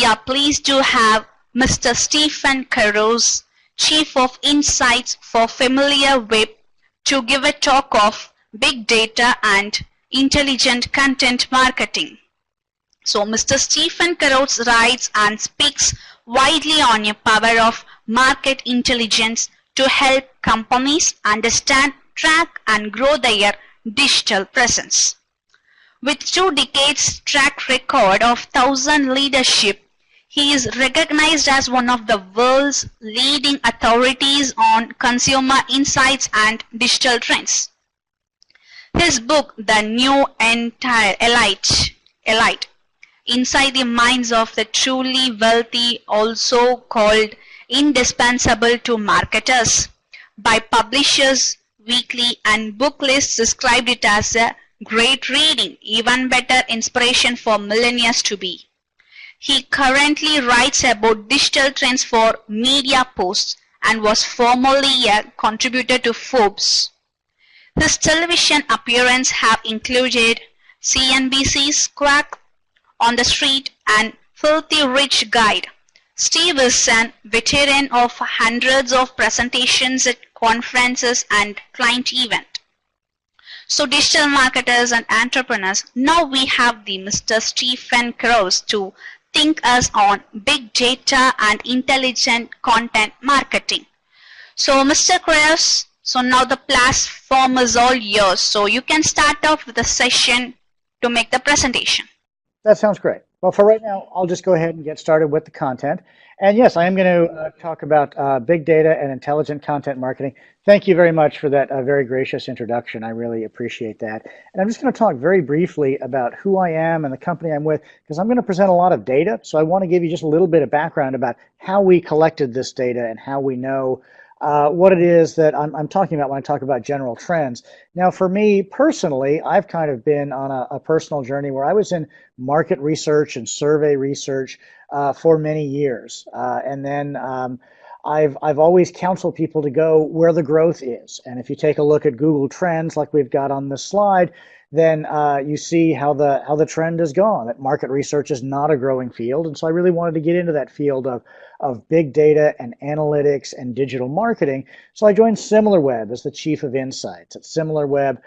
are pleased to have Mr. Stephen Kraus, Chief of Insights for SimilarWeb, to give a talk of big data and intelligent content marketing. So Mr. Stephen Kraus writes and speaks widely on the power of market intelligence to help companies understand, track and grow their digital presence. With 2 decades track record of thought leadership, he is recognized as one of the world's leading authorities on consumer insights and digital trends. His book, The New Elite, Inside the Minds of the Truly Wealthy, also called Indispensable to Marketers, by Publishers Weekly and Booklist, described it as a great reading, even better inspiration for millionaires-to-be. He currently writes about digital trends for MediaPost and was formerly a contributor to Forbes. His television appearances have included CNBC's Squawk, On the Street and Filthy Rich Guide. Steve is an veteran of hundreds of presentations at conferences and client events. So digital marketers and entrepreneurs, now we have the Mr. Stephen Kraus to think us on big data and intelligent content marketing. So Mr. Kraus, so now the platform is all yours. So you can start off with the session to make the presentation. That sounds great. Well, for right now, I'll just go ahead and get started with the content. And yes, I am going to talk about big data and intelligent content marketing. Thank you very much for that very gracious introduction. I really appreciate that. And I'm just going to talk very briefly about who I am and the company I'm with, because I'm going to present a lot of data. So I want to give you just a little bit of background about how we collected this data and how we know what it is that I'm talking about when I talk about general trends. Now, for me personally, I've kind of been on a personal journey where I was in market research and survey research for many years. And then I've always counseled people to go where the growth is. And if you take a look at Google Trends like we've got on this slide, then you see how the trend has gone, that market research is not a growing field. And so I really wanted to get into that field of big data and analytics and digital marketing. So I joined SimilarWeb as the chief of insights. At SimilarWeb,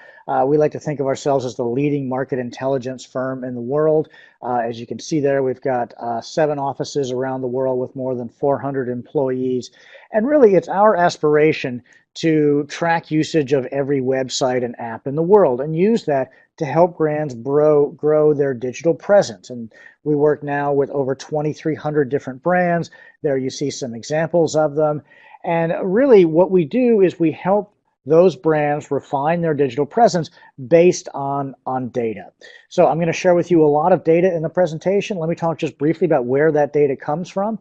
we like to think of ourselves as the leading market intelligence firm in the world. As you can see there, we've got 7 offices around the world with more than 400 employees. And really, it's our aspiration to track usage of every website and app in the world and use that to help brands grow their digital presence. And we work now with over 2,300 different brands. There you see some examples of them. And really what we do is we help those brands refine their digital presence based on data. So I'm going to share with you a lot of data in the presentation. Let me talk just briefly about where that data comes from.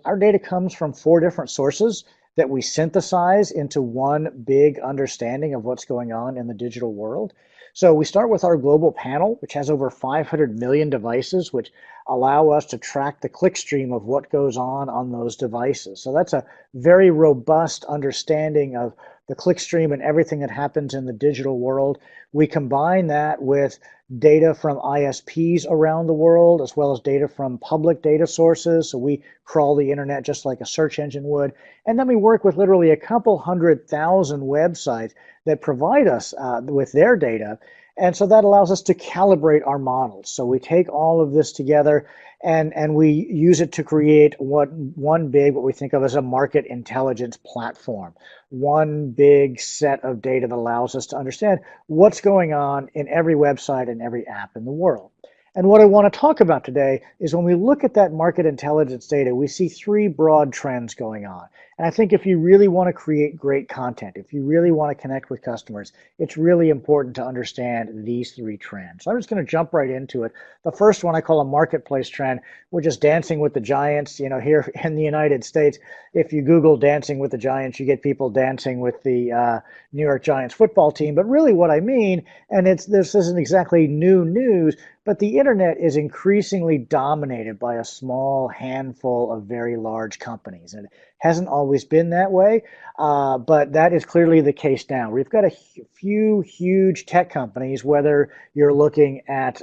Our data comes from 4 different sources that we synthesize into one big understanding of what's going on in the digital world. So we start with our global panel, which has over 500 million devices, which allow us to track the clickstream of what goes on those devices. So that's a very robust understanding of the clickstream and everything that happens in the digital world. We combine that with data from ISPs around the world, as well as data from public data sources. So we crawl the internet just like a search engine would. And then we work with literally a couple 100,000 websites that provide us with their data. And so that allows us to calibrate our models. So we take all of this together and we use it to create what we think of as a market intelligence platform. One big set of data that allows us to understand what's going on in every website and every app in the world. And what I want to talk about today is when we look at that market intelligence data, we see 3 broad trends going on. And I think if you really want to create great content, if you really want to connect with customers, it's really important to understand these 3 trends. So I'm just going to jump right into it. The first one I call a marketplace trend, which is dancing with the giants. You know, here in the United States, if you Google dancing with the giants, you get people dancing with the New York Giants football team. But really what I mean, and this isn't exactly new news, but the internet is increasingly dominated by a small handful of very large companies. And it hasn't always always been that way, but that is clearly the case now. We've got a few huge tech companies, whether you're looking at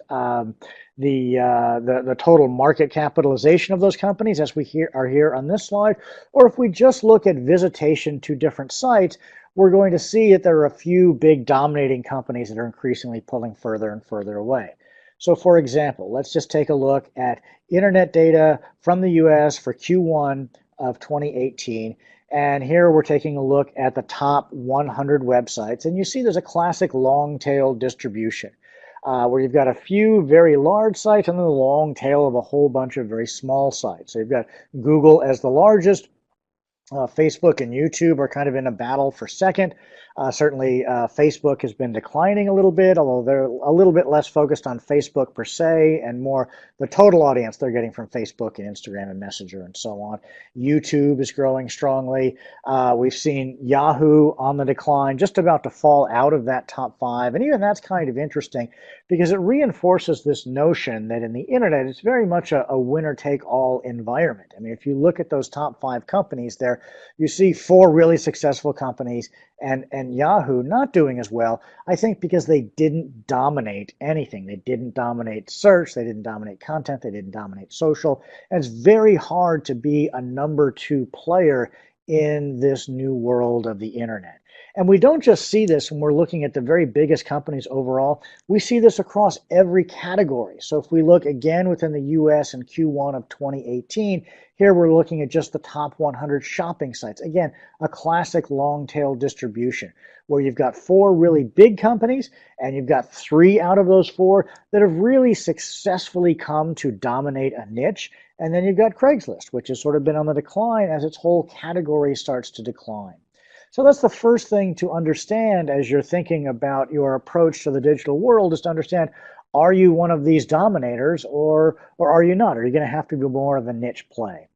the total market capitalization of those companies, as we are here on this slide, or if we just look at visitation to different sites, we're going to see that there are a few big dominating companies that are increasingly pulling further and further away. So for example, let's just take a look at internet data from the US for Q1 of 2018. And here we're taking a look at the top 100 websites. And you see there's a classic long tail distribution where you've got a few very large sites and then the long tail of a whole bunch of very small sites. So you've got Google as the largest. Facebook and YouTube are kind of in a battle for second. Certainly, Facebook has been declining a little bit, although they're a little bit less focused on Facebook per se and more the total audience they're getting from Facebook and Instagram and Messenger and so on. YouTube is growing strongly. We've seen Yahoo on the decline, just about to fall out of that top 5. And even that's kind of interesting because it reinforces this notion that in the internet, it's very much a winner-take-all environment. I mean, if you look at those top 5 companies there, you see 4 really successful companies and Yahoo not doing as well, I think because they didn't dominate anything. They didn't dominate search, they didn't dominate content, they didn't dominate social. And it's very hard to be a number 2 player in this new world of the internet. And we don't just see this when we're looking at the very biggest companies overall. We see this across every category. So if we look again within the US in Q1 of 2018, here we're looking at just the top 100 shopping sites. Again, a classic long tail distribution where you've got 4 really big companies and you've got 3 out of those 4 that have really successfully come to dominate a niche. And then you've got Craigslist, which has sort of been on the decline as its whole category starts to decline. So that's the first thing to understand as you're thinking about your approach to the digital world, is to understand, are you one of these dominators or are you not? Are you going to have to be more of a niche play?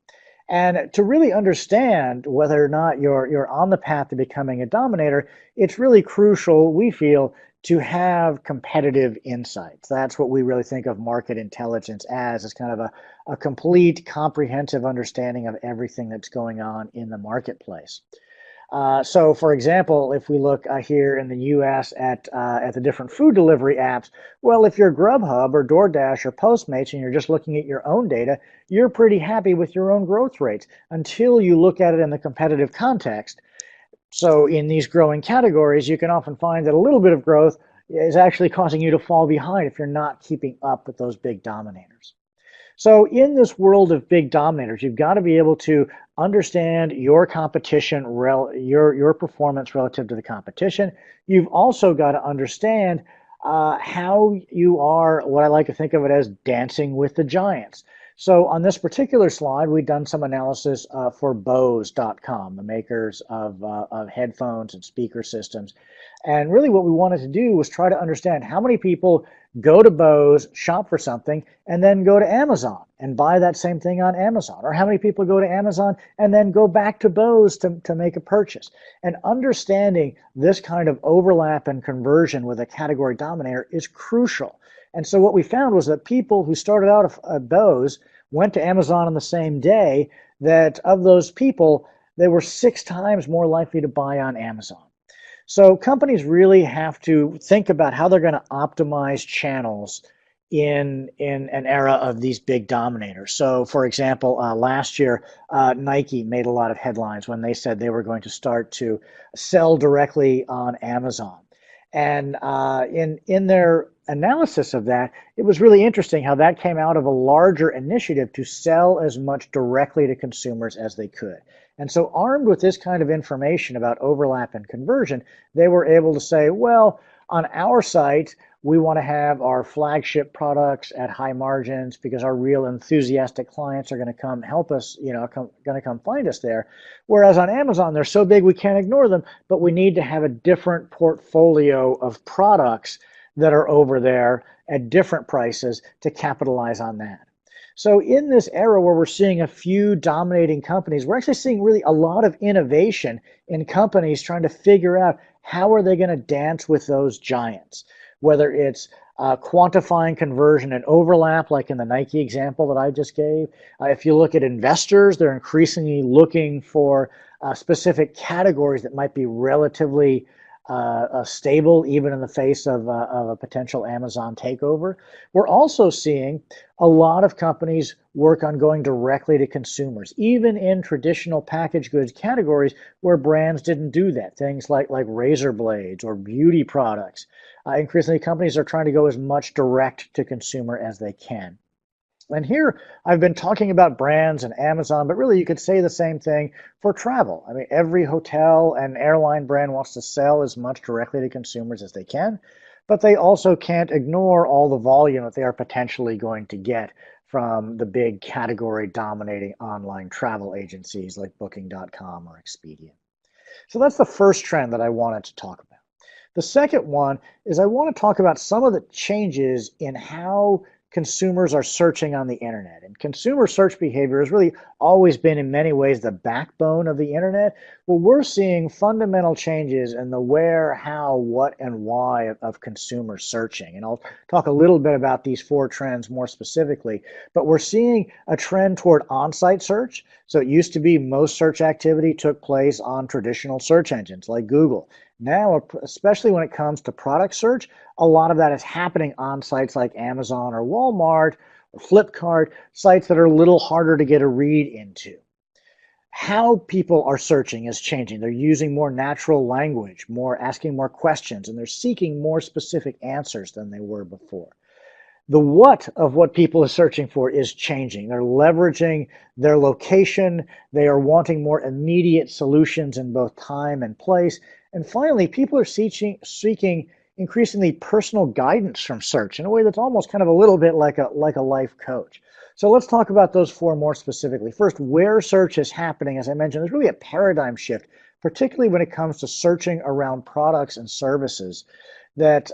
And to really understand whether or not you're on the path to becoming a dominator, it's really crucial, we feel, to have competitive insights. That's what we really think of market intelligence as kind of a complete, comprehensive understanding of everything that's going on in the marketplace. So, for example, if we look here in the U.S. at the different food delivery apps, well, if you're Grubhub or DoorDash or Postmates and you're just looking at your own data, you're pretty happy with your own growth rates until you look at it in the competitive context. So in these growing categories, you can often find that a little bit of growth is actually causing you to fall behind if you're not keeping up with those big dominators. So in this world of big dominators, you've got to be able to understand your competition, your performance relative to the competition. You've also got to understand how you are, what I like to think of it as, dancing with the giants. So on this particular slide, we've done some analysis for Bose.com, the makers of headphones and speaker systems. And really what we wanted to do was try to understand how many people go to Bose, shop for something, and then go to Amazon and buy that same thing on Amazon. Or how many people go to Amazon and then go back to Bose to make a purchase. And understanding this kind of overlap and conversion with a category dominator is crucial. And so what we found was that people who started out at Bose went to Amazon on the same day, that of those people, they were 6 times more likely to buy on Amazon. So companies really have to think about how they're going to optimize channels in an era of these big dominators. So for example, last year, Nike made a lot of headlines when they said they were going to start to sell directly on Amazon. And in their analysis of that, it was really interesting how that came out of a larger initiative to sell as much directly to consumers as they could. And so armed with this kind of information about overlap and conversion, they were able to say, well, on our site, we want to have our flagship products at high margins because our real enthusiastic clients are going to come help us, going to come find us there. Whereas on Amazon, they're so big we can't ignore them, but we need to have a different portfolio of products that are over there at different prices to capitalize on that. So in this era where we're seeing a few dominating companies, we're actually seeing really a lot of innovation in companies trying to figure out how are they going to dance with those giants, whether it's quantifying conversion and overlap, like in the Nike example that I just gave. If you look at investors, they're increasingly looking for specific categories that might be relatively stable even in the face of a potential Amazon takeover. We're also seeing a lot of companies work on going directly to consumers, even in traditional packaged goods categories where brands didn't do that. Things like razor blades or beauty products. Increasingly, companies are trying to go as much direct to consumer as they can. And here I've been talking about brands and Amazon, but really you could say the same thing for travel. I mean, every hotel and airline brand wants to sell as much directly to consumers as they can, but they also can't ignore all the volume that they are potentially going to get from the big category dominating online travel agencies like Booking.com or Expedia. So that's the first trend that I wanted to talk about. The second one is I want to talk about some of the changes in how consumers are searching on the internet. And consumer search behavior has really always been in many ways the backbone of the internet. Well, we're seeing fundamental changes in the where, how, what, and why of consumer searching. And I'll talk a little bit about these four trends more specifically. But we're seeing a trend toward on-site search. So it used to be most search activity took place on traditional search engines like Google. Now, especially when it comes to product search, a lot of that is happening on sites like Amazon or Walmart or Flipkart, sites that are a little harder to get a read into. How people are searching is changing. They're using more natural language, asking more questions, and they're seeking more specific answers than they were before. The what of what people are searching for is changing. They're leveraging their location. They are wanting more immediate solutions in both time and place. And finally, people are seeking increasingly personal guidance from search in a way that's almost kind of a little bit like a life coach. So let's talk about those four more specifically. First, where search is happening, as I mentioned, there's really a paradigm shift, particularly when it comes to searching around products and services. That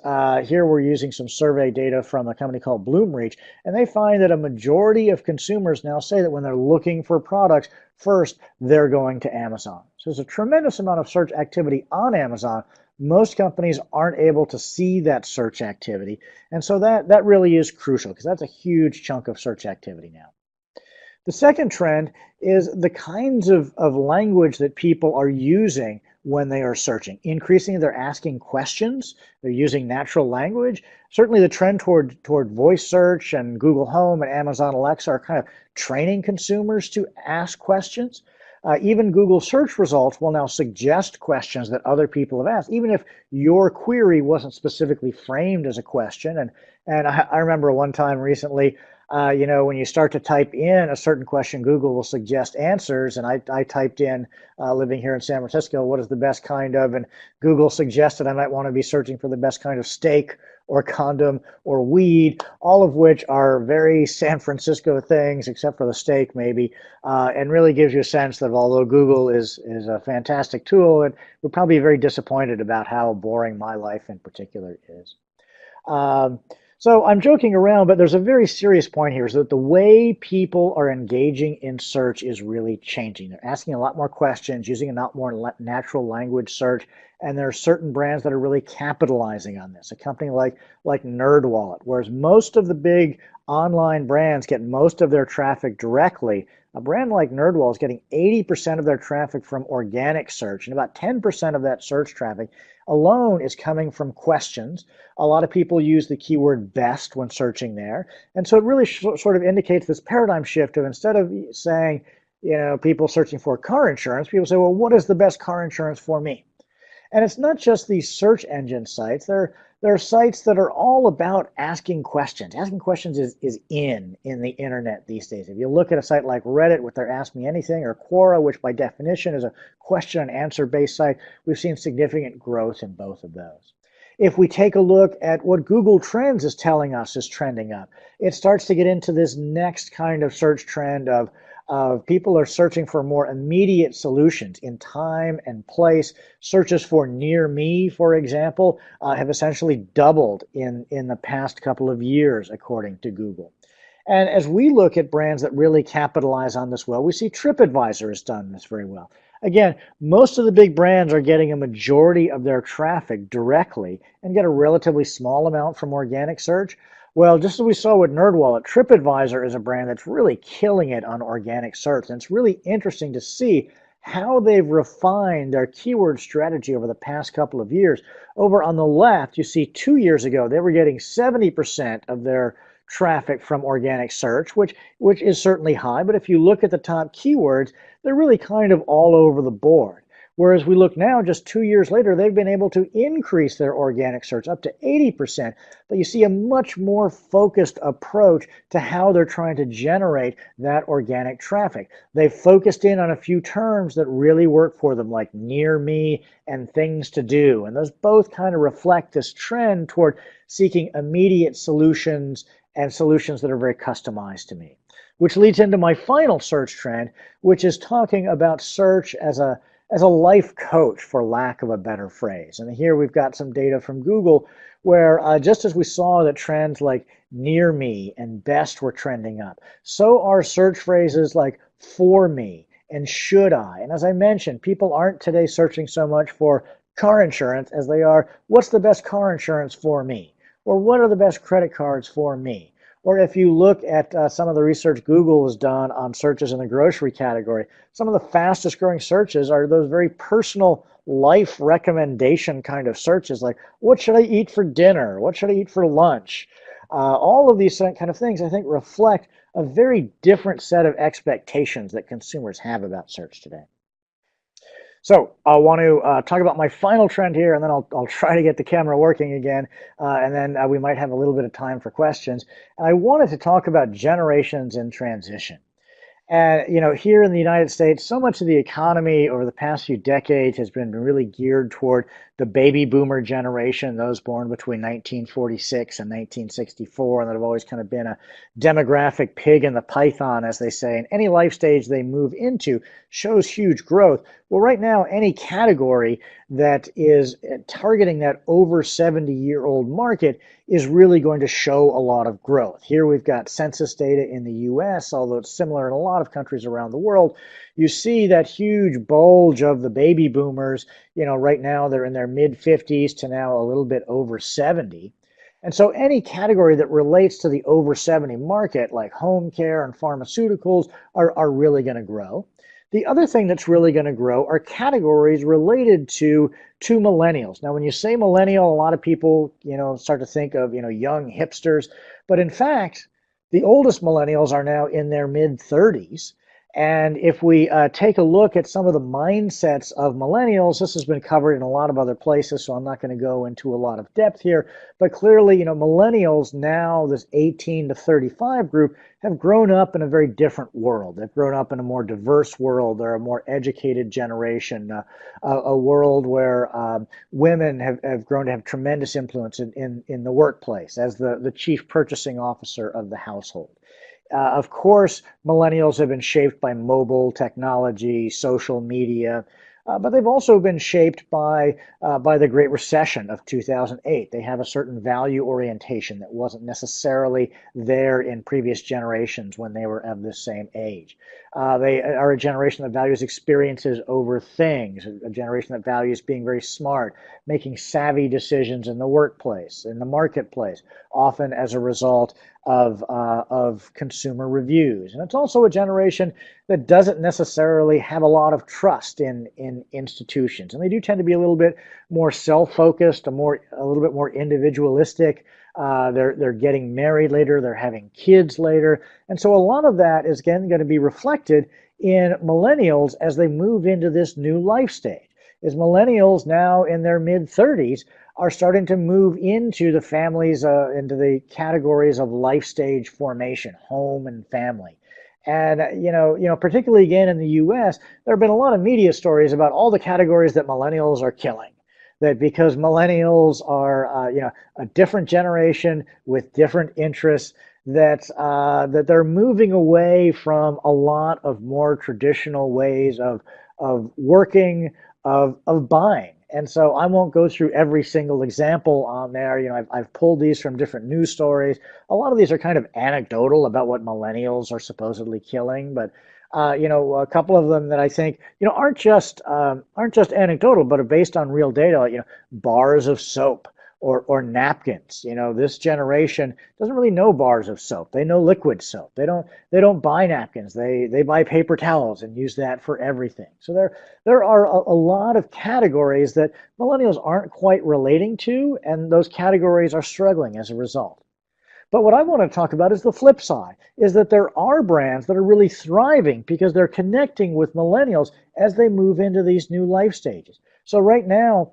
here we're using some survey data from a company called Bloomreach, and they find that a majority of consumers now say that when they're looking for products, first they're going to Amazon. So there's a tremendous amount of search activity on Amazon. Most companies aren't able to see that search activity, and so that really is crucial because that's a huge chunk of search activity now. The second trend is the kinds of language that people are using when they are searching. Increasingly, they're asking questions. They're using natural language. Certainly, the trend toward voice search and Google Home and Amazon Alexa are kind of training consumers to ask questions. Even Google search results will now suggest questions that other people have asked, even if your query wasn't specifically framed as a question. And I remember one time recently, when you start to type in a certain question, Google will suggest answers. And I typed in, living here in San Francisco, what is the best kind of? And Google suggested I might want to be searching for the best kind of steak or condom or weed, all of which are very San Francisco things, except for the steak maybe, and really gives you a sense that although Google is a fantastic tool, and we're probably very disappointed about how boring my life in particular is. So I'm joking around, but there's a very serious point here, is that the way people are engaging in search is really changing. They're asking a lot more questions, using a lot more natural language search, and there are certain brands that are really capitalizing on this. A company like NerdWallet, whereas most of the big online brands get most of their traffic directly, a brand like NerdWallet is getting 80% of their traffic from organic search, and about 10% of that search traffic alone is coming from questions. A lot of people use the keyword best when searching there. And so it really sort of indicates this paradigm shift of, instead of saying, people searching for car insurance, people say, well, what is the best car insurance for me? And it's not just these search engine sites. There are sites that are all about asking questions. Asking questions is in the internet these days. If you look at a site like Reddit with their Ask Me Anything, or Quora, which by definition is a question and answer based site, we've seen significant growth in both of those. If we take a look at what Google Trends is telling us is trending up, it starts to get into this next kind of search trend of people are searching for more immediate solutions in time and place. Searches for near me, for example, have essentially doubled in the past couple of years, according to Google. And as we look at brands that really capitalize on this well, we see TripAdvisor has done this very well. Again, most of the big brands are getting a majority of their traffic directly and get a relatively small amount from organic search. Well, just as we saw with NerdWallet, TripAdvisor is a brand that's really killing it on organic search. And it's really interesting to see how they've refined their keyword strategy over the past couple of years. Over on the left, you see 2 years ago, they were getting 70% of their traffic from organic search, which is certainly high. But if you look at the top keywords, they're really kind of all over the board. Whereas we look now, just 2 years later, they've been able to increase their organic search up to 80%. But you see a much more focused approach to how they're trying to generate that organic traffic. They've focused in on a few terms that really work for them, like near me and things to do. And those both kind of reflect this trend toward seeking immediate solutions and solutions that are very customized to me. Which leads into my final search trend, which is talking about search as a life coach, for lack of a better phrase. And here we've got some data from Google where just as we saw that trends like near me and best were trending up, so are search phrases like for me and should I. And as I mentioned, people aren't today searching so much for car insurance as they are, what's the best car insurance for me? Or what are the best credit cards for me? Or if you look at some of the research Google has done on searches in the grocery category, some of the fastest growing searches are those very personal life recommendation kind of searches, like what should I eat for dinner? What should I eat for lunch? All of these kind of things, I think, reflect a very different set of expectations that consumers have about search today. So I want to talk about my final trend here, and then I'll try to get the camera working again, and then we might have a little bit of time for questions. And I wanted to talk about generations in transition. And here in the United States, so much of the economy over the past few decades has been really geared toward the baby boomer generation, those born between 1946 and 1964, and that have always kind of been a demographic pig in the python, as they say. And any life stage they move into shows huge growth. Well, right now, any category that is targeting that over 70-year-old market is really going to show a lot of growth. Here we've got census data in the US, although it's similar in a lot of countries around the world. You see that huge bulge of the baby boomers. Right now they're in their mid-50s to now a little bit over 70. And so any category that relates to the over 70 market, like home care and pharmaceuticals, are really going to grow. The other thing that's really going to grow are categories related to millennials. Now, when you say millennial, a lot of people, start to think of, young hipsters. But in fact, the oldest millennials are now in their mid-30s. And if we take a look at some of the mindsets of millennials, this has been covered in a lot of other places, so I'm not going to go into a lot of depth here. But clearly, millennials now, this 18 to 35 group, have grown up in a very different world. They've grown up in a more diverse world. They're a more educated generation, a world where women have grown to have tremendous influence in the workplace as the chief purchasing officer of the household. Of course, millennials have been shaped by mobile technology, social media, but they've also been shaped by the Great Recession of 2008. They have a certain value orientation that wasn't necessarily there in previous generations when they were of the same age. They are a generation that values experiences over things, a generation that values being very smart, making savvy decisions in the workplace, in the marketplace, often as a result of consumer reviews. And it's also a generation that doesn't necessarily have a lot of trust in institutions. And they do tend to be a little bit more self-focused, a little bit more individualistic. They're getting married later, they're having kids later. And so a lot of that is again going to be reflected in millennials as they move into this new life stage. Is millennials now in their mid-30s are starting to move into the families, into the categories of life stage formation, home and family. And, particularly again in the US, there have been a lot of media stories about all the categories that millennials are killing. That because millennials are, a different generation with different interests, that they're moving away from a lot of more traditional ways of working, of buying. And so I won't go through every single example on there. I've pulled these from different news stories. A lot of these are kind of anecdotal about what millennials are supposedly killing, but a couple of them that I think aren't just anecdotal, but are based on real data. Like bars of soap, or napkins. You know, this generation doesn't really know bars of soap. They know liquid soap. They don't buy napkins. They buy paper towels and use that for everything. So there are a lot of categories that millennials aren't quite relating to, and those categories are struggling as a result. But what I want to talk about is the flip side, is that there are brands that are really thriving because they're connecting with millennials as they move into these new life stages. So right now,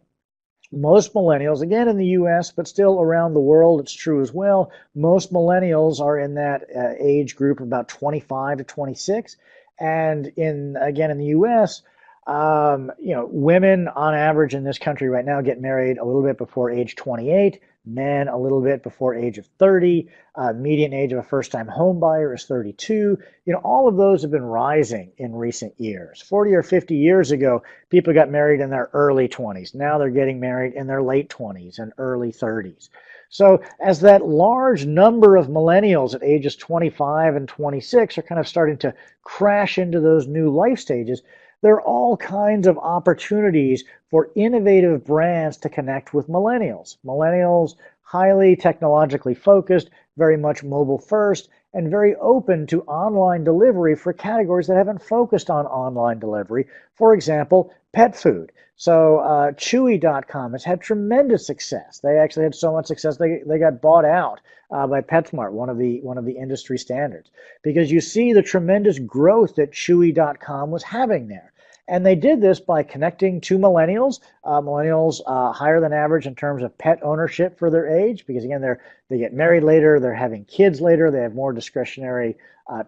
most millennials, again in the US, but still around the world, it's true as well, most millennials are in that age group of about 25 to 26. And again in the US, women on average in this country right now get married a little bit before age 28, men a little bit before age of 30, median age of a first-time home buyer is 32. All of those have been rising in recent years. 40 or 50 years ago, people got married in their early 20s. Now they're getting married in their late 20s and early 30s. So as that large number of millennials at ages 25 and 26 are kind of starting to crash into those new life stages, there are all kinds of opportunities for innovative brands to connect with millennials. Millennials, highly technologically focused, very much mobile first, and very open to online delivery for categories that haven't focused on online delivery. For example, pet food. So Chewy.com has had tremendous success. They actually had so much success they got bought out by PetSmart, one of the industry standards, because you see the tremendous growth that Chewy.com was having there. And they did this by connecting to millennials. Millennials higher than average in terms of pet ownership for their age, because again, they get married later, they're having kids later, they have more discretionary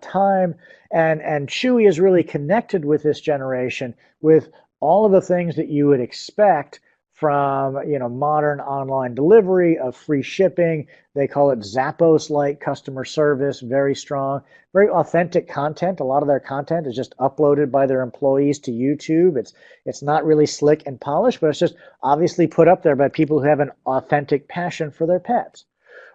time. And Chewy is really connected with this generation with all of the things that you would expect from modern online delivery, of free shipping. They call it Zappos-like customer service, very strong, very authentic content. A lot of their content is just uploaded by their employees to YouTube. It's not really slick and polished, but it's just obviously put up there by people who have an authentic passion for their pets.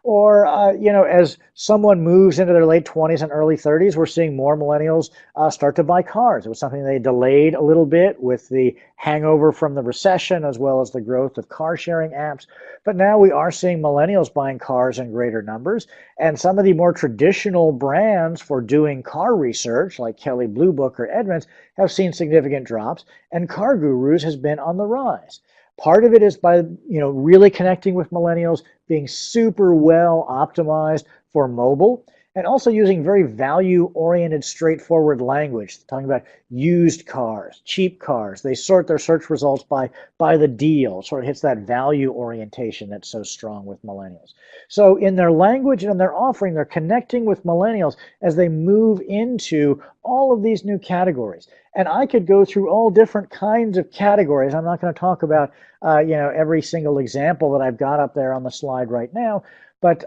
Or, as someone moves into their late 20s and early 30s, we're seeing more millennials start to buy cars. It was something they delayed a little bit with the hangover from the recession, as well as the growth of car sharing apps. But now we are seeing millennials buying cars in greater numbers. And some of the more traditional brands for doing car research, like Kelley Blue Book or Edmunds, have seen significant drops. And Car Gurus has been on the rise. Part of it is by really connecting with millennials, being super well optimized for mobile, and also using very value-oriented, straightforward language, talking about used cars, cheap cars. They sort their search results by the deal, sort of hits that value orientation that's so strong with millennials. So in their language and in their offering, they're connecting with millennials as they move into all of these new categories. And I could go through all different kinds of categories. I'm not going to talk about every single example that I've got up there on the slide right now, but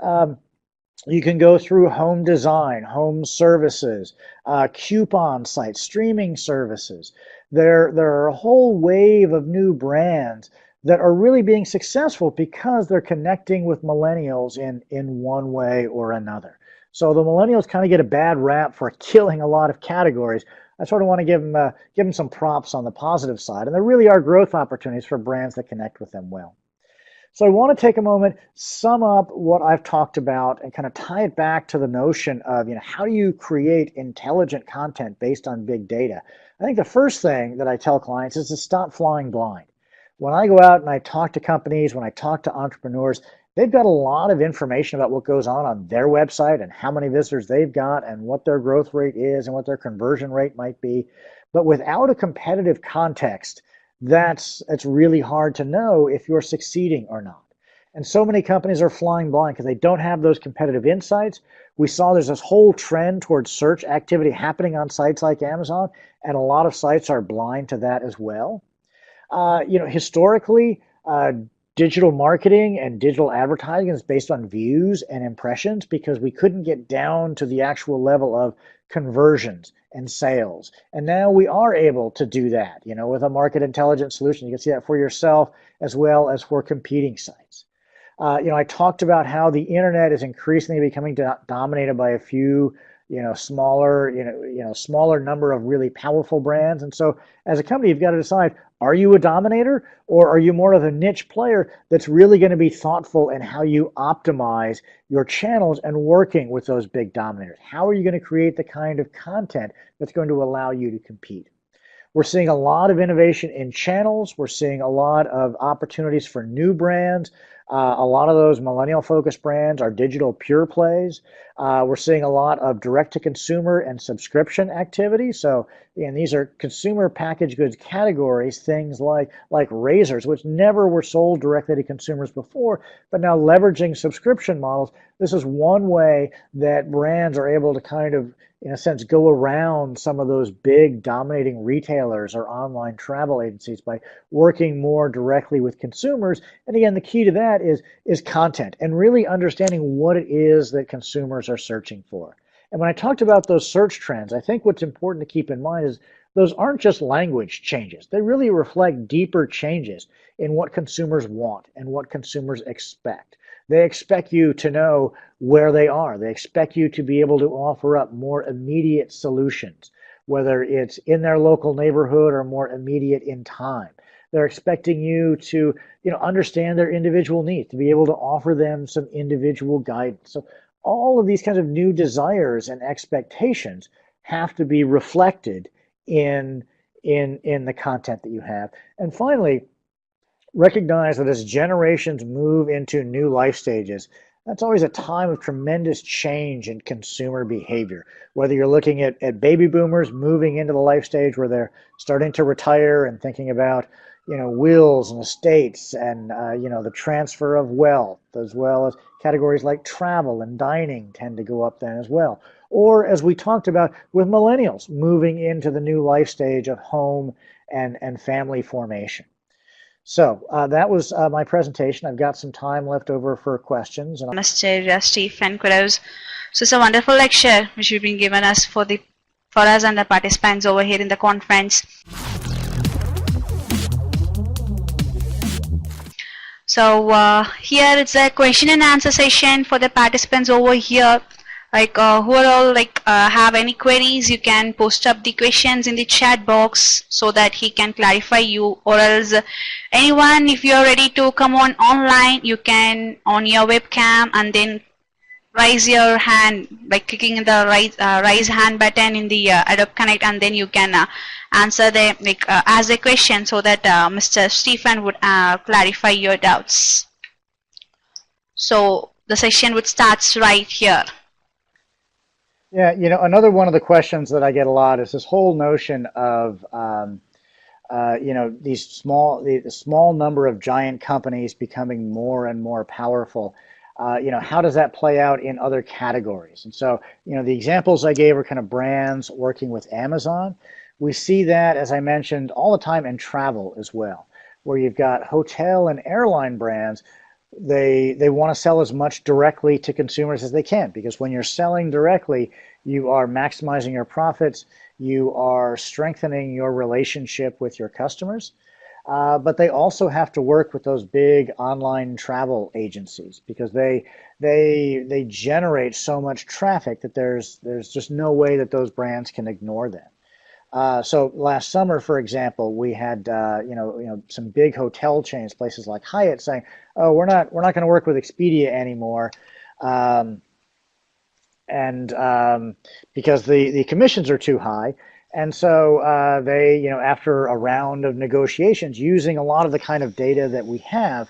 you can go through home design, home services, coupon sites, streaming services. There are a whole wave of new brands that are really being successful because they're connecting with millennials in one way or another. So the millennials kind of get a bad rap for killing a lot of categories. I sort of want to give them some props on the positive side. And there really are growth opportunities for brands that connect with them well. So I want to take a moment, sum up what I've talked about, and kind of tie it back to the notion of how do you create intelligent content based on big data. I think the first thing that I tell clients is to stop flying blind. When I go out and I talk to companies, when I talk to entrepreneurs, they've got a lot of information about what goes on their website and how many visitors they've got and what their growth rate is and what their conversion rate might be. But without a competitive context, it's really hard to know if you're succeeding or not. And so many companies are flying blind because they don't have those competitive insights. We saw there's this whole trend towards search activity happening on sites like Amazon, and a lot of sites are blind to that as well. Historically, digital marketing and digital advertising is based on views and impressions because we couldn't get down to the actual level of conversions and sales. And now we are able to do that, with a market intelligence solution. You can see that for yourself as well as for competing sites. I talked about how the internet is increasingly becoming dominated by a few, smaller number of really powerful brands. And so as a company, you've got to decide, Are you a dominator, or are you more of a niche player that's really going to be thoughtful in how you optimize your channels and working with those big dominators? How are you going to create the kind of content that's going to allow you to compete? We're seeing a lot of innovation in channels. We're seeing a lot of opportunities for new brands. A lot of those millennial-focused brands are digital pure plays. We're seeing a lot of direct-to-consumer and subscription activity. So, and these are consumer packaged goods categories, things like razors, which never were sold directly to consumers before, but now leveraging subscription models. This is one way that brands are able to kind of, in a sense, go around some of those big dominating retailers or online travel agencies by working more directly with consumers. And again, the key to that is content and really understanding what it is that consumers are searching for. And when I talked about those search trends, I think what's important to keep in mind is those aren't just language changes. They really reflect deeper changes in what consumers want and what consumers expect. They expect you to know where they are. They expect you to be able to offer up more immediate solutions, whether it's in their local neighborhood or more immediate in time. They're expecting you to, understand their individual needs, to be able to offer them some individual guidance. So all of these kinds of new desires and expectations have to be reflected in the content that you have. And finally, recognize that as generations move into new life stages, that's always a time of tremendous change in consumer behavior. Whether you're looking at baby boomers moving into the life stage where they're starting to retire and thinking about, wills and estates and, the transfer of wealth, as well as categories like travel and dining tend to go up then as well. Or as we talked about with millennials moving into the new life stage of home and family formation. So that was my presentation. I've got some time left over for questions. And Mr. Stephen Kraus. So it's a wonderful lecture which you've been given us for us and the participants over here in the conference. So here it's a question and answer session for the participants over here. Like who are all have any queries, you can post up the questions in the chat box so that he can clarify you, or else anyone, if you are ready to come on online, you can on your webcam and then raise your hand by clicking the raise hand button in the Adobe Connect, and then you can answer the ask the question so that Mr. Stephen would clarify your doubts. So the session would start right here. Yeah, another one of the questions that I get a lot is this whole notion of, the small number of giant companies becoming more and more powerful. How does that play out in other categories? And so, the examples I gave are kind of brands working with Amazon. We see that, as I mentioned, all the time in travel as well, where you've got hotel and airline brands. They want to sell as much directly to consumers as they can, because when you're selling directly, you are maximizing your profits, you are strengthening your relationship with your customers, but they also have to work with those big online travel agencies because they generate so much traffic that there's just no way that those brands can ignore them. So last summer, for example, we had some big hotel chains, places like Hyatt, saying, "Oh, we're not going to work with Expedia anymore," because the commissions are too high. And so they, after a round of negotiations, using a lot of the kind of data that we have,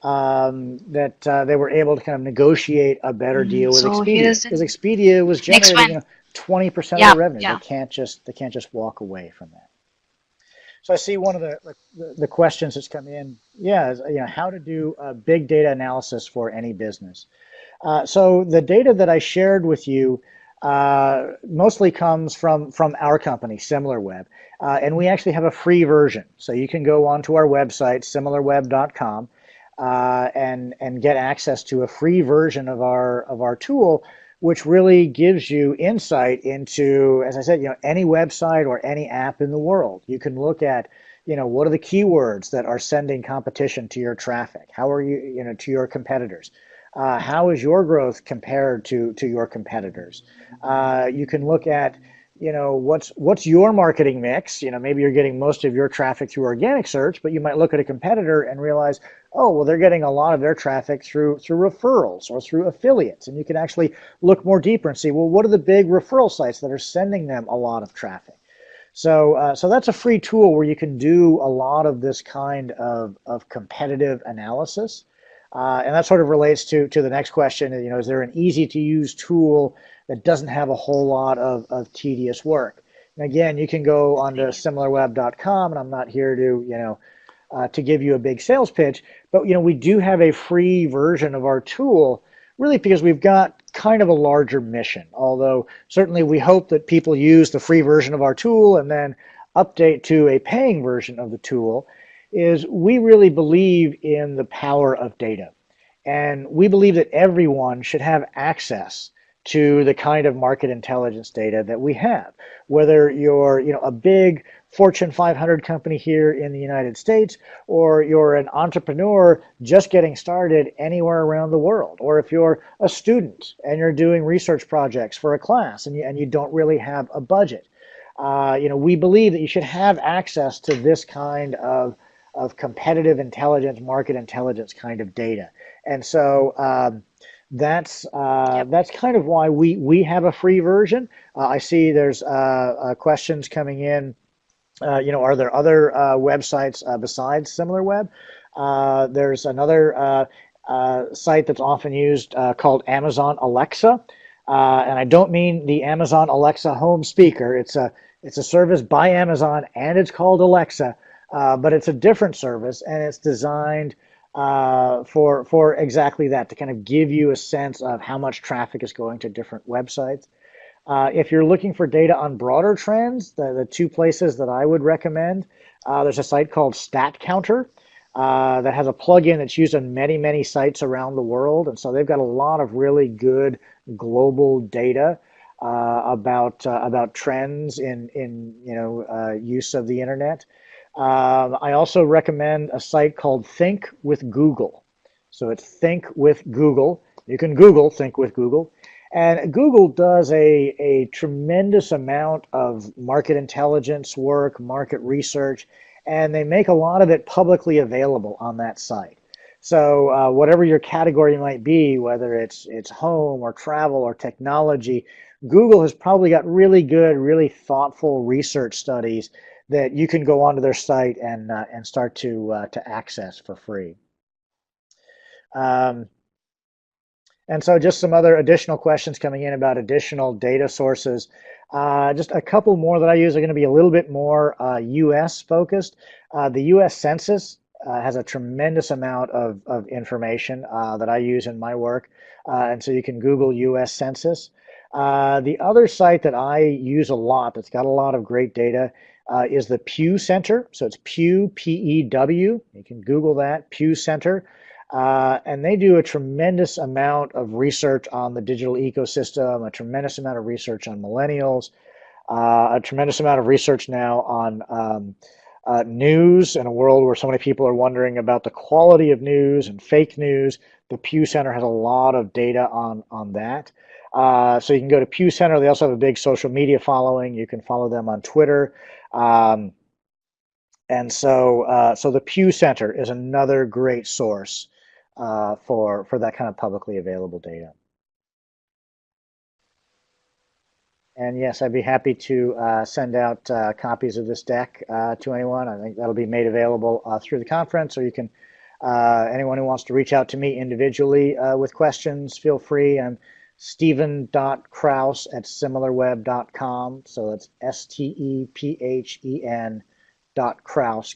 they were able to kind of negotiate a better deal with Expedia, because Expedia was generating 20% of their revenue. Yeah. They can't just walk away from that. So I see one of the questions that's come in, is how to do big data analysis for any business. So the data that I shared with you mostly comes from our company, SimilarWeb, and we actually have a free version. So you can go onto our website, SimilarWeb.com, and get access to a free version of our tool, which really gives you insight into, as I said, any website or any app in the world. You can look at, what are the keywords that are sending competition to your traffic? How are you, to your competitors? How is your growth compared to your competitors? You can look at, what's your marketing mix? Maybe you're getting most of your traffic through organic search, but you might look at a competitor and realize, oh, well, they're getting a lot of their traffic through referrals or through affiliates. And you can actually look more deeper and see, well, what are the big referral sites that are sending them a lot of traffic? So that's a free tool where you can do a lot of this kind of competitive analysis. And that sort of relates to the next question. Is there an easy to use tool that doesn't have a whole lot of tedious work? And again, you can go onto SimilarWeb.com, and I'm not here to give you a big sales pitch, but we do have a free version of our tool, really because we've got kind of a larger mission. Although certainly we hope that people use the free version of our tool and then update to a paying version of the tool. Is we really believe in the power of data. And we believe that everyone should have access to the kind of market intelligence data that we have. Whether you're a big Fortune 500 company here in the United States, or you're an entrepreneur just getting started anywhere around the world, or if you're a student and you're doing research projects for a class and you don't really have a budget, we believe that you should have access to this kind of competitive intelligence, market intelligence kind of data. And so that's kind of why we have a free version. I see there's questions coming in. Are there other websites besides SimilarWeb? There's another site that's often used called Amazon Alexa. And I don't mean the Amazon Alexa home speaker. It's a service by Amazon, and it's called Alexa. But it's a different service, and it's designed for exactly that, to kind of give you a sense of how much traffic is going to different websites. If you're looking for data on broader trends, the two places that I would recommend, there's a site called StatCounter that has a plugin that's used on many, many sites around the world. And so they've got a lot of really good global data about trends in use of the internet. I also recommend a site called Think with Google. So it's Think with Google. You can Google Think with Google. And Google does a tremendous amount of market intelligence work, market research, and they make a lot of it publicly available on that site. So whatever your category might be, whether it's home or travel or technology, Google has probably got really good, really thoughtful research studies that you can go onto their site and start to access for free. And so just some other additional questions coming in about additional data sources. Just a couple more that I use are going to be a little bit more US focused. The US Census has a tremendous amount of information that I use in my work. And so you can Google US Census. The other site that I use a lot that's got a lot of great data is the Pew Center. So it's Pew, P-E-W. You can Google that, Pew Center. And they do a tremendous amount of research on the digital ecosystem, a tremendous amount of research on millennials, a tremendous amount of research now on news in a world where so many people are wondering about the quality of news and fake news. The Pew Center has a lot of data on that. So you can go to Pew Center. They also have a big social media following. You can follow them on Twitter. And so the Pew Center is another great source for that kind of publicly available data. And yes, I'd be happy to send out copies of this deck to anyone. I think that'll be made available through the conference, or you can, anyone who wants to reach out to me individually with questions, feel free. I'm Stephen.Kraus@SimilarWeb.com. So that's STEPHEN.Kraus, Kraus,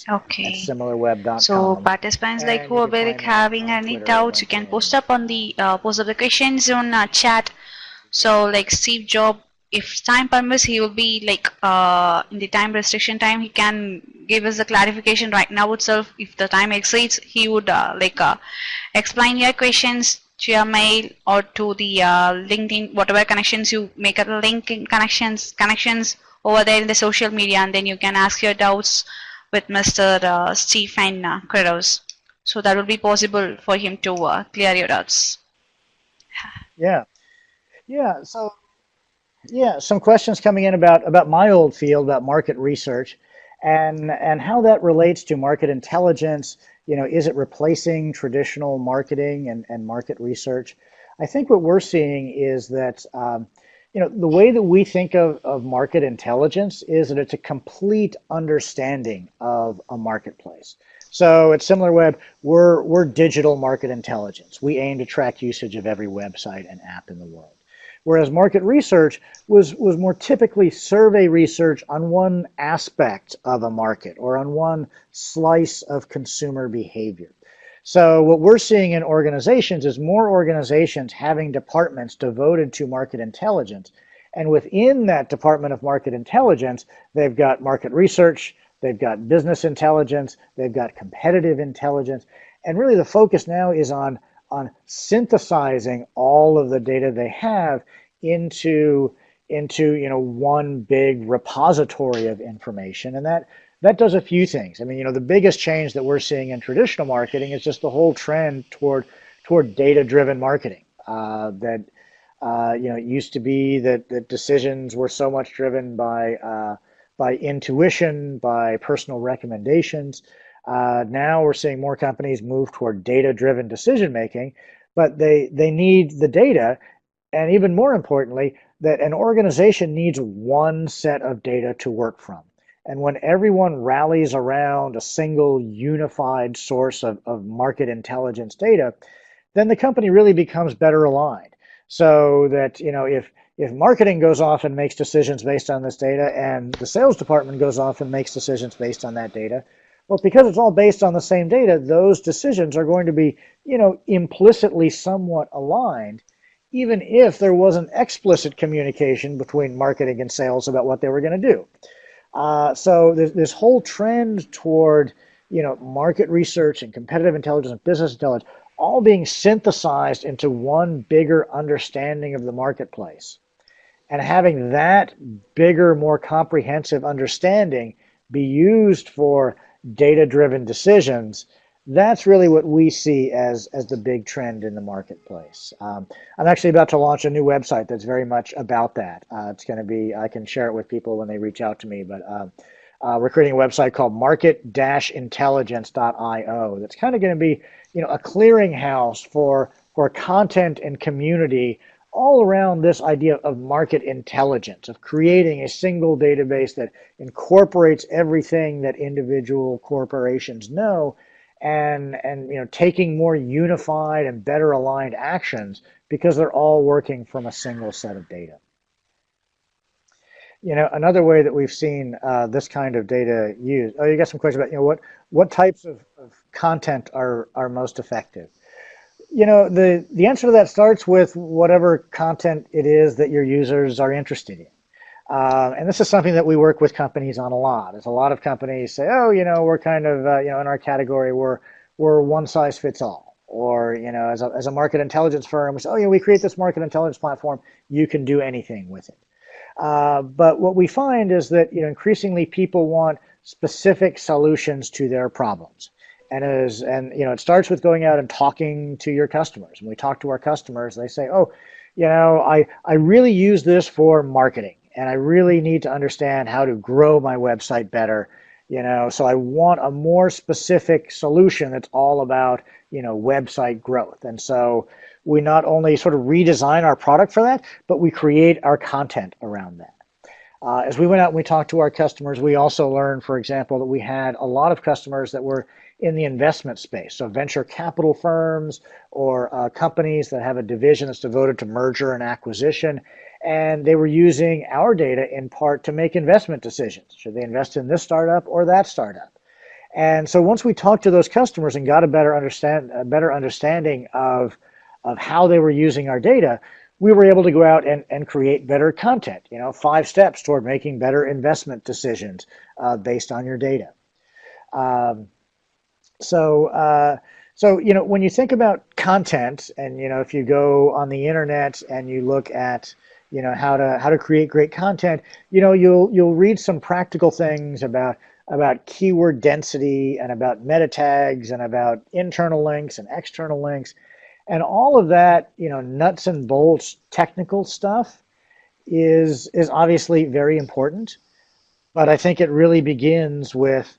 Okay. at SimilarWeb.com. So participants like who are like having any doubts, you can post up on the post up the questions on chat. So like Steve Jobs, if time permits, he will be like in the time restriction time, he can give us the clarification right now itself. If the time exceeds, he would explain your questions to your mail or to the LinkedIn, whatever connections you make a link in connections over there in the social media, and then you can ask your doubts with Mr. Stephen Kraus. So that would be possible for him to clear your doubts. Yeah. Yeah. So Yeah, some questions coming in about my old field, about market research, and how that relates to market intelligence. Is it replacing traditional marketing and market research? I think what we're seeing is that the way that we think of market intelligence is that it's a complete understanding of a marketplace. So at SimilarWeb, we're digital market intelligence. We aim to track usage of every website and app in the world. Whereas market research was more typically survey research on one aspect of a market or on one slice of consumer behavior. So what we're seeing in organizations is more organizations having departments devoted to market intelligence. And within that department of market intelligence, they've got market research, they've got business intelligence, they've got competitive intelligence. And really the focus now is on synthesizing all of the data they have into one big repository of information. And that does a few things. I mean, the biggest change that we're seeing in traditional marketing is just the whole trend toward data-driven marketing. It used to be that decisions were so much driven by intuition, by personal recommendations. Now we're seeing more companies move toward data-driven decision making, but they need the data, and even more importantly, that an organization needs one set of data to work from. And when everyone rallies around a single unified source of market intelligence data, then the company really becomes better aligned. So that if marketing goes off and makes decisions based on this data, and the sales department goes off and makes decisions based on that data, well, because it's all based on the same data, those decisions are going to be, implicitly somewhat aligned, even if there wasn't explicit communication between marketing and sales about what they were going to do. So there's this whole trend toward, market research and competitive intelligence and business intelligence all being synthesized into one bigger understanding of the marketplace. And having that bigger, more comprehensive understanding be used for data-driven decisions, that's really what we see as the big trend in the marketplace. I'm actually about to launch a new website that's very much about that. It's going to be, I can share it with people when they reach out to me, but we're creating a website called market-intelligence.io that's kind of going to be, a clearinghouse for content and community all around this idea of market intelligence, of creating a single database that incorporates everything that individual corporations know, and taking more unified and better aligned actions because they're all working from a single set of data. Another way that we've seen this kind of data used. Oh, you got some questions about what types of content are most effective. The answer to that starts with whatever content it is that your users are interested in. And this is something that we work with companies on a lot. There's a lot of companies say, oh, we're kind of, in our category, we're one size fits all. Or, as a market intelligence firm, we say, oh, we create this market intelligence platform. You can do anything with it. But what we find is that, increasingly people want specific solutions to their problems. And it starts with going out and talking to your customers. When we talk to our customers, they say, oh, I really use this for marketing, and I really need to understand how to grow my website better. So I want a more specific solution that's all about, website growth. And so we not only sort of redesign our product for that, but we create our content around that. As we went out and we talked to our customers, we also learned, for example, that we had a lot of customers that were in the investment space, so venture capital firms or companies that have a division that's devoted to merger and acquisition, and they were using our data in part to make investment decisions. Should they invest in this startup or that startup? And so once we talked to those customers and got a better understanding of how they were using our data, we were able to go out and create better content, 5 steps toward making better investment decisions based on your data. So when you think about content, and if you go on the internet and you look at how to create great content, you'll read some practical things about keyword density and about meta tags and about internal links and external links, and all of that nuts and bolts technical stuff is obviously very important, but I think it really begins with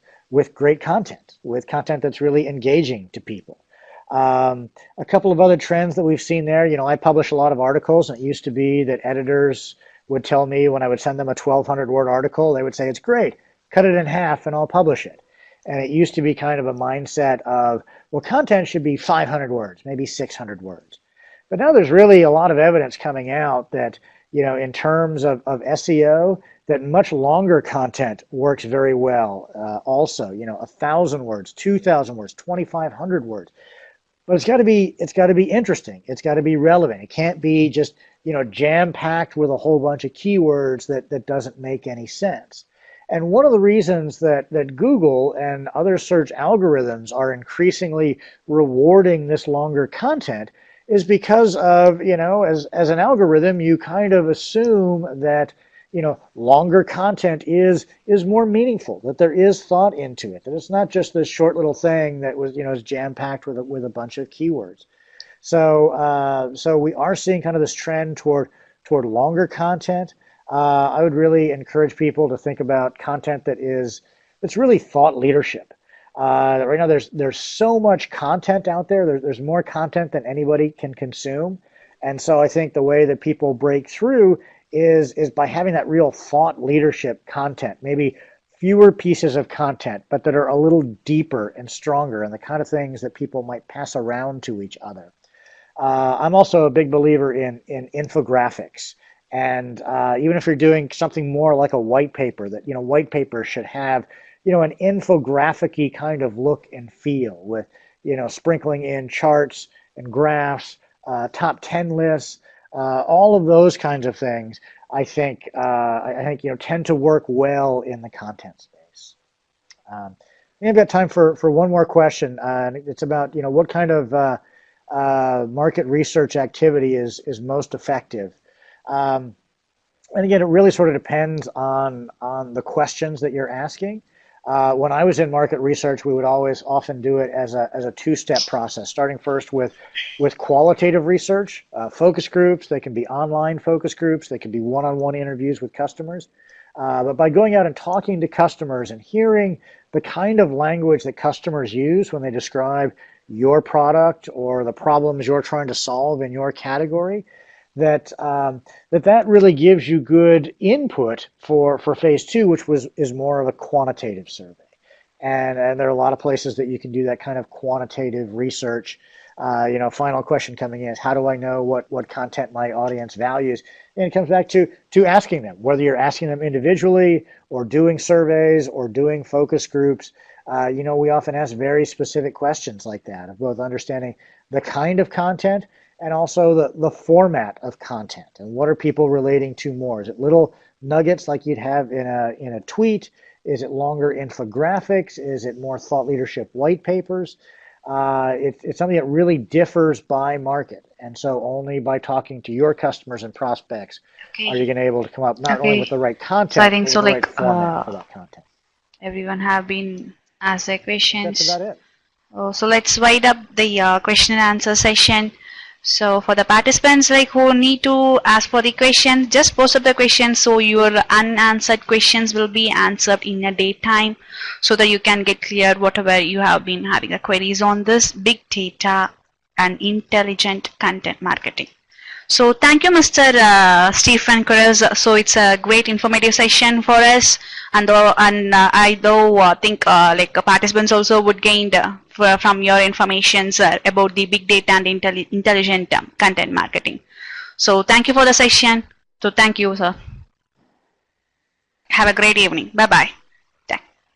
great content, with content that's really engaging to people. A couple of other trends that we've seen there, I publish a lot of articles, and it used to be that editors would tell me when I would send them a 1,200 word article, they would say, it's great, cut it in half and I'll publish it. And it used to be kind of a mindset of, well, content should be 500 words, maybe 600 words. But now there's really a lot of evidence coming out that, in terms of SEO, that much longer content works very well. Also, 1,000 words, 2,000 words, 2,500 words. But it's got to be interesting. It's got to be relevant. It can't be just, jam-packed with a whole bunch of keywords that doesn't make any sense. And one of the reasons that Google and other search algorithms are increasingly rewarding this longer content is because of, as an algorithm, you kind of assume that, longer content is more meaningful, that there is thought into it, that it's not just this short little thing that was, is jam-packed with a bunch of keywords. So we are seeing kind of this trend toward longer content. I would really encourage people to think about content that's really thought leadership. Right now, there's so much content out there. There's more content than anybody can consume, and so I think the way that people break through is by having that real thought leadership content. Maybe fewer pieces of content, but that are a little deeper and stronger, and the kind of things that people might pass around to each other. I'm also a big believer in infographics. And even if you're doing something more like a white paper, that white paper should have an infographic-y kind of look and feel, with sprinkling in charts and graphs, top 10 lists, all of those kinds of things. I think tend to work well in the content space. Maybe I've got time for one more question. It's about what kind of market research activity is most effective. And again, it really sort of depends on the questions that you're asking. When I was in market research, we would often do it as a two-step process, starting first with qualitative research, focus groups. They can be online focus groups. They can be one-on-one interviews with customers. But by going out and talking to customers and hearing the kind of language that customers use when they describe your product or the problems you're trying to solve in your category, that really gives you good input for phase two, which is more of a quantitative survey. And there are a lot of places that you can do that kind of quantitative research. Final question coming in is, how do I know what content my audience values? And it comes back to asking them, whether you're asking them individually or doing surveys or doing focus groups. We often ask very specific questions like that, of both understanding the kind of content and also the format of content, and what are people relating to more. Is it little nuggets like you'd have in a tweet? Is it longer infographics? Is it more thought leadership white papers? It's something that really differs by market, and so only by talking to your customers and prospects are you going to be able to come up not only with the right content, so I think but the right format for that content. Everyone have been asked their questions. That's about it. So let's wind up the question and answer session. So for the participants who need to ask for the question, just post up the question so your unanswered questions will be answered in a daytime, so that you can get clear whatever you have been having a queries on this big data and intelligent content marketing. So thank you, Mr. Stephen Kraus. So it's a great informative session for us, and I think participants also would gain from your information about the big data and intelligent content marketing. So thank you for the session. So thank you, sir. Have a great evening. Bye bye.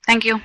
Thank you.